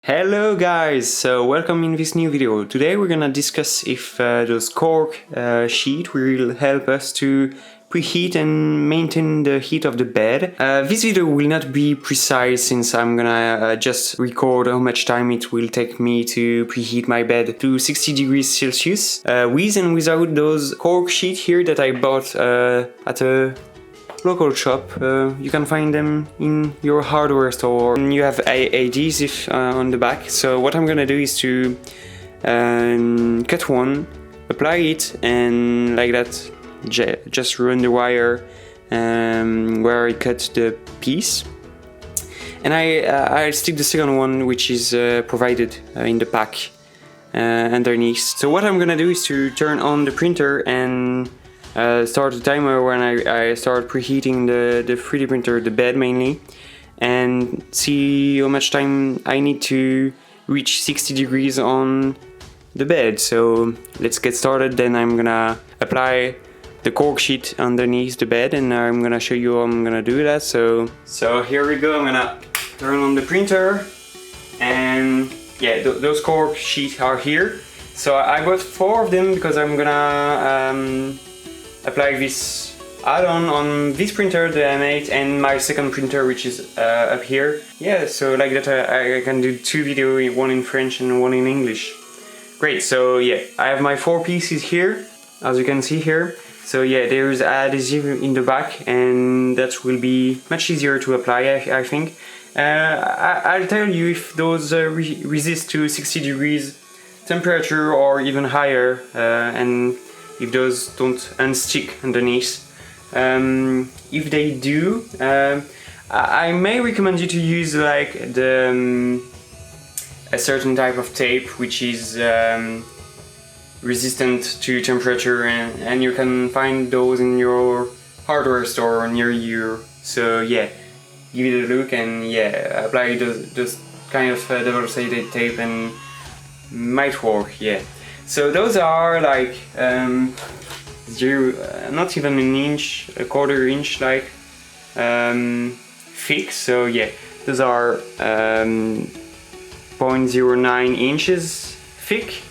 Hello guys, so welcome in this new video. Today we're gonna discuss if those Cork sheet will help us to preheat and maintain the heat of the bed. This video will not be precise since I'm gonna just record how much time it will take me to preheat my bed to 60 degrees Celsius. With and without those Cork sheet here that I bought at a local shop. You can find them in your hardware store. And you have adhesive on the back. So what I'm gonna do is to cut one, apply it, and like that just run the wire where I cut the piece. And I'll stick the second one, which is provided in the pack underneath. So what I'm gonna do is to turn on the printer and start the timer when I start preheating the 3D printer, the bed mainly, and see how much time I need to reach 60 degrees on the bed. So let's get started. Then I'm gonna apply the Cork sheet underneath the bed and I'm gonna show you how I'm gonna do that. So here we go. I'm gonna turn on the printer and yeah, those Cork sheets are here. So I bought 4 of them because I'm gonna apply this add-on on this printer, the M8, and my second printer, which is up here. Yeah, so like that I can do 2 videos, one in French and one in English. Great, so yeah, I have my 4 pieces here, as you can see here. So yeah, there is adhesive in the back and that will be much easier to apply, I think. I'll tell you if those resist to 60 degrees temperature or even higher, and if those don't unstick underneath. If they do, I may recommend you to use like a certain type of tape which is resistant to temperature, and you can find those in your hardware store near you. So yeah, give it a look and yeah, apply those kind of double-sided tape and might work, yeah. So those are like not even an inch, a quarter inch like thick. So yeah, those are 0.09 inches thick,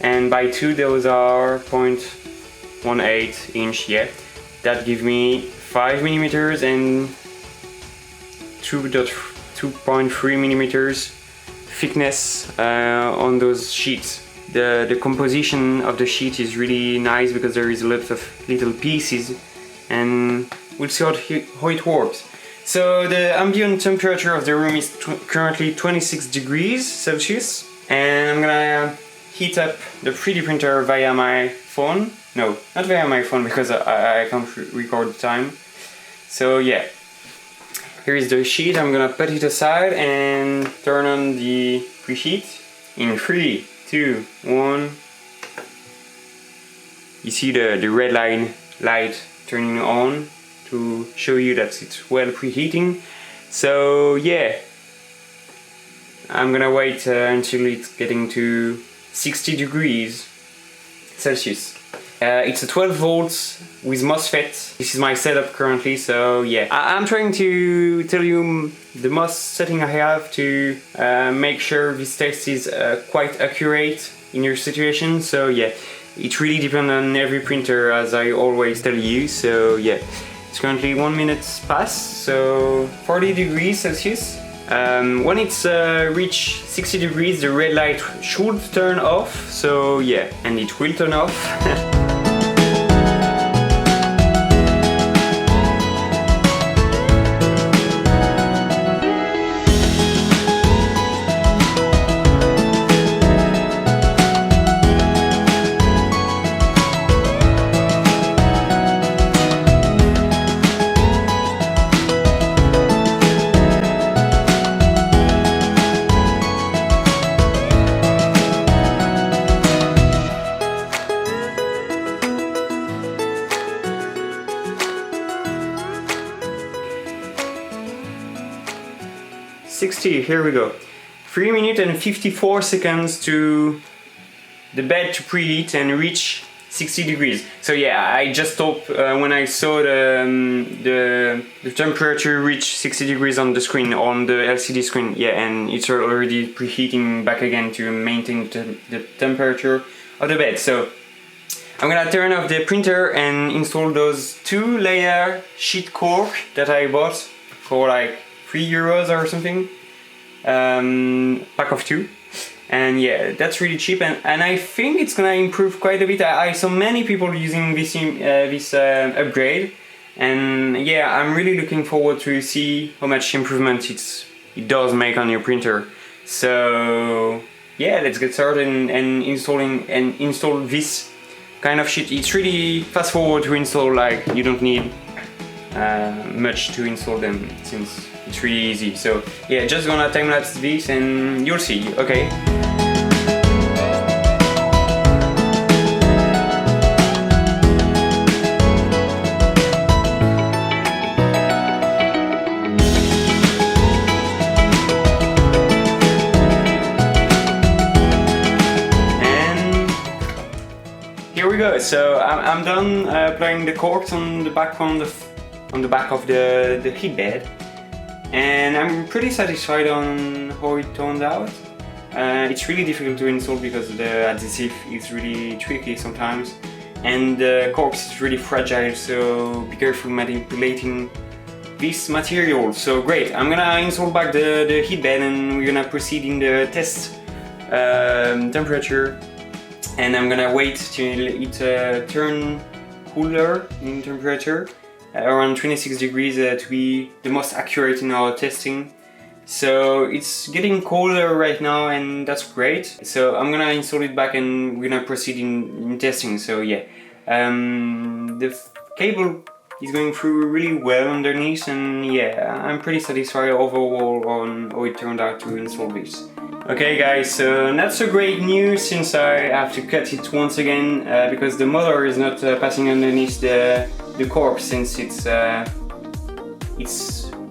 and by 2 those are 0.18 inch. Yeah, that gives me 5 millimeters and 2.3 millimeters thickness on those sheets. The composition of the sheet is really nice because there is a lot of little pieces, and we'll see how it works. So the ambient temperature of the room is currently 26 degrees Celsius, and I'm gonna heat up the 3D printer via my phone. No, not via my phone because I can't record the time. So yeah, here is the sheet. I'm gonna put it aside and turn on the preheat in 3, 2, 1. You see the red light turning on to show you that it's well preheating. So yeah, I'm gonna wait until it's getting to 60 degrees Celsius. It's a 12 volts with MOSFET. This is my setup currently, so yeah. I'm trying to tell you the MOS setting I have to make sure this test is quite accurate in your situation. So yeah, it really depends on every printer, as I always tell you. So yeah, it's currently 1 minute past, so 40 degrees Celsius. When it's reached 60 degrees, the red light should turn off. So yeah, and it will turn off. 60, here we go. 3 minutes and 54 seconds to the bed to preheat and reach 60 degrees. So yeah, I just stopped when I saw the temperature reach 60 degrees on the screen, on the LCD screen. Yeah, and it's already preheating back again to maintain the temperature of the bed. So I'm gonna turn off the printer and install those 2-layer sheet cork that I bought for like €3 or something. Pack of 2. And yeah, that's really cheap, and I think it's gonna improve quite a bit. I saw many people using this upgrade, and yeah, I'm really looking forward to see how much improvement it does make on your printer. So yeah, let's get started and install this kind of sheet. It's really fast forward to install, like you don't need much to install them since it's really easy. So yeah, just gonna time lapse this and you'll see. Okay. Here we go. So I'm done applying the corks on the back of the heat bed, and I'm pretty satisfied on how it turned out. It's really difficult to install because the adhesive is really tricky sometimes, and the corks is really fragile. So be careful manipulating this material. So great. I'm gonna install back the heat bed, and we're gonna proceed in the test temperature. And I'm gonna wait till it turn cooler in temperature, around 26 degrees to be the most accurate in our testing. So it's getting colder right now, and that's great. So I'm gonna install it back and we're gonna proceed in testing. So yeah, the cable is going through really well underneath, and yeah, I'm pretty satisfied overall on how it turned out to install this. Okay guys, so not so great news since I have to cut it once again because the motor is not passing underneath the cork, since it's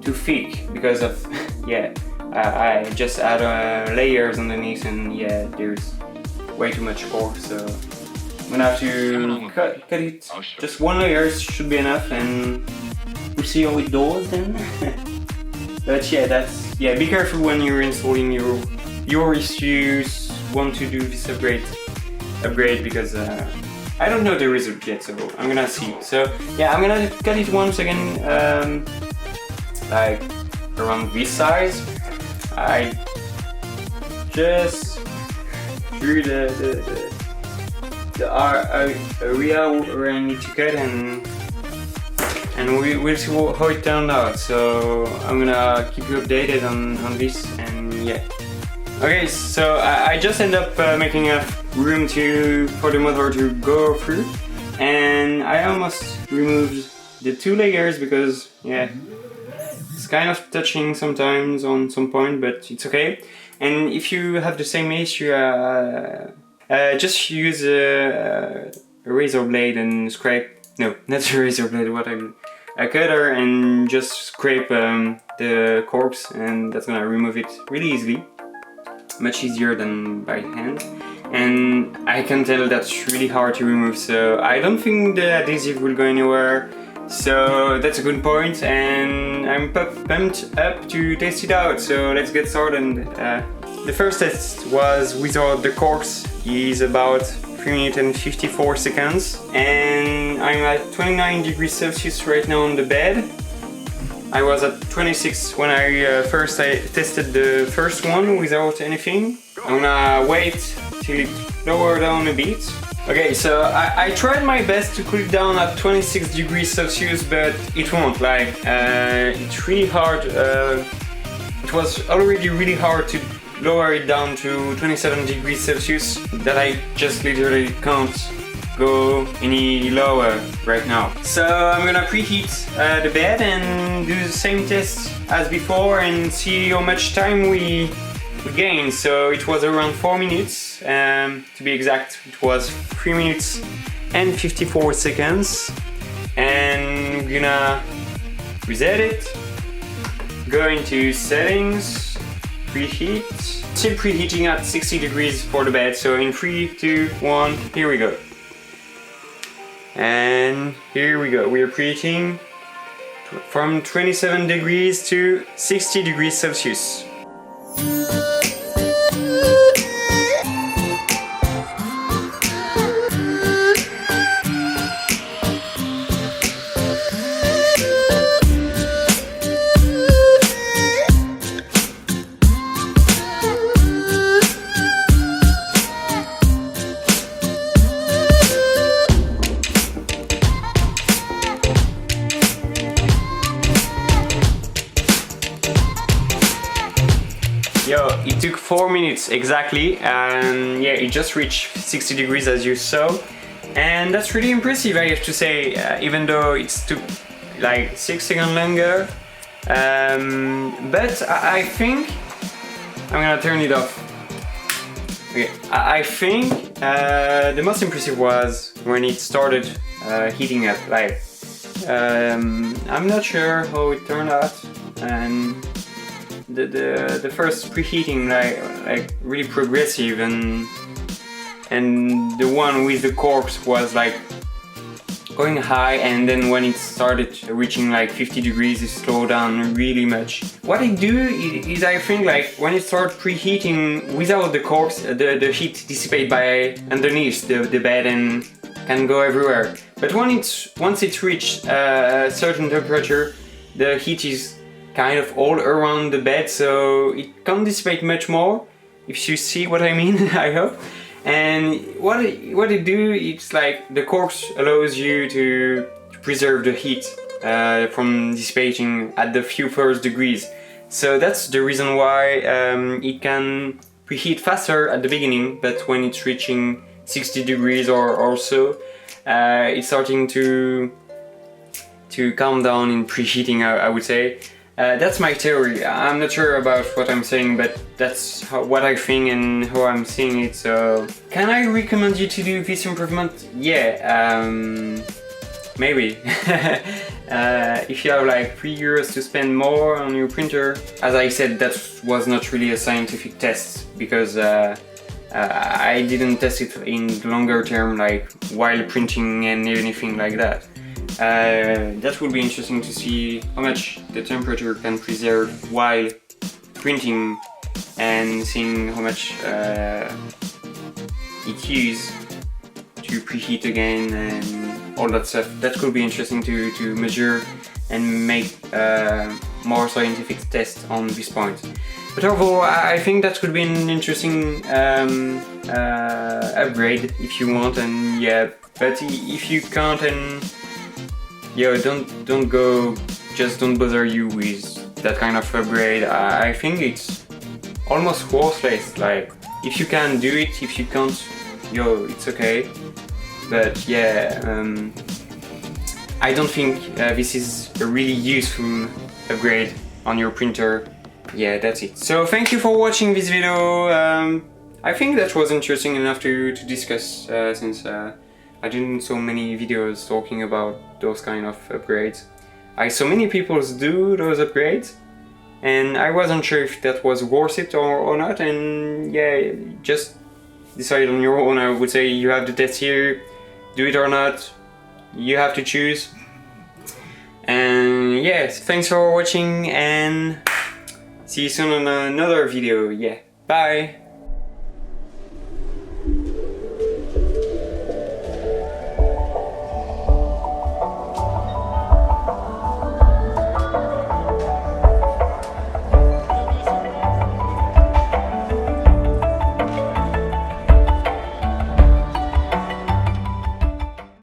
too thick because of yeah, I just add layers underneath, and yeah, there's way too much cork, so I'm gonna have to cut it. Just one layer should be enough, and we'll see how it does then. But yeah, be careful when you're installing your if you want to do this upgrade because I don't know the result yet, so I'm gonna see. So yeah, I'm gonna cut it once again, like around this size. I just drew the area where I need to cut, and we'll see how it turned out. So I'm gonna keep you updated on this, and yeah. Okay, so I just end up making enough room for the motor to go through, and I almost removed the 2 layers because yeah, it's kind of touching sometimes on some point, but it's okay. And if you have the same issue, just use a razor blade and scrape. No, not a razor blade. A cutter, and just scrape the corks, and that's gonna remove it really easily. Much easier than by hand, and I can tell that's really hard to remove, so I don't think the adhesive will go anywhere, so that's a good point, and I'm pumped up to test it out. So let's get started. The first test was without the corks, is about 3 minutes and 54 seconds, and I'm at 29 degrees Celsius right now on the bed. I was at 26 when I first tested the first one without anything. I'm gonna wait till it lower down a bit. Okay, so I tried my best to cool it down at 26 degrees Celsius, but it won't. Like, it's really hard. It was already really hard to lower it down to 27 degrees Celsius, that I just literally can't go any lower right now. So I'm gonna preheat the bed and do the same test as before and see how much time we gain. So it was around 4 minutes, to be exact it was 3 minutes and 54 seconds, and I'm gonna reset it, go into settings, preheat, still preheating at 60 degrees for the bed. So in 3, 2, 1, here we go. And here we go, we are preheating from 27 degrees to 60 degrees Celsius. Yo, it took 4 minutes exactly, and yeah, it just reached 60 degrees as you saw, and that's really impressive, I have to say, even though it took like 6 seconds longer. But I think I'm gonna turn it off. Okay, I think the most impressive was when it started heating up. Like, I'm not sure how it turned out, and the first preheating like really progressive, and the one with the corks was like going high, and then when it started reaching like 50 degrees it slowed down really much. What I do is I think like when it starts preheating without the corks, the heat dissipates by underneath the bed and can go everywhere. But once it's reached a certain temperature, the heat is kind of all around the bed, so it can't dissipate much more, if you see what I mean. I hope. And what it do, it's like the corks allows you to preserve the heat from dissipating at the few first degrees. So that's the reason why it can preheat faster at the beginning, but when it's reaching 60 degrees or so, it's starting to calm down in preheating, I would say. That's my theory. I'm not sure about what I'm saying, but that's what I think and how I'm seeing it. So, can I recommend you to do this improvement? Yeah, maybe. If you have like €3 to spend more on your printer. As I said, that was not really a scientific test, because I didn't test it in longer term, like while printing and anything like that. That would be interesting to see how much the temperature can preserve while printing, and seeing how much it uses to preheat again and all that stuff. That could be interesting to measure and make more scientific tests on this point. But overall, I think that could be an interesting upgrade if you want, and yeah, but if you can't, and yo, don't go, just don't bother you with that kind of upgrade. I think it's almost worthless. Like, if you can do it, if you can't, yo, it's okay. But yeah, I don't think this is a really useful upgrade on your printer. Yeah, that's it. So thank you for watching this video. I think that was interesting enough to discuss, since I didn't so many videos talking about those kind of upgrades. I saw many people do those upgrades, and I wasn't sure if that was worth it or not, and yeah, just decide on your own. I would say you have the test here, do it or not, you have to choose. And yes, thanks for watching, and see you soon on another video. Yeah, bye!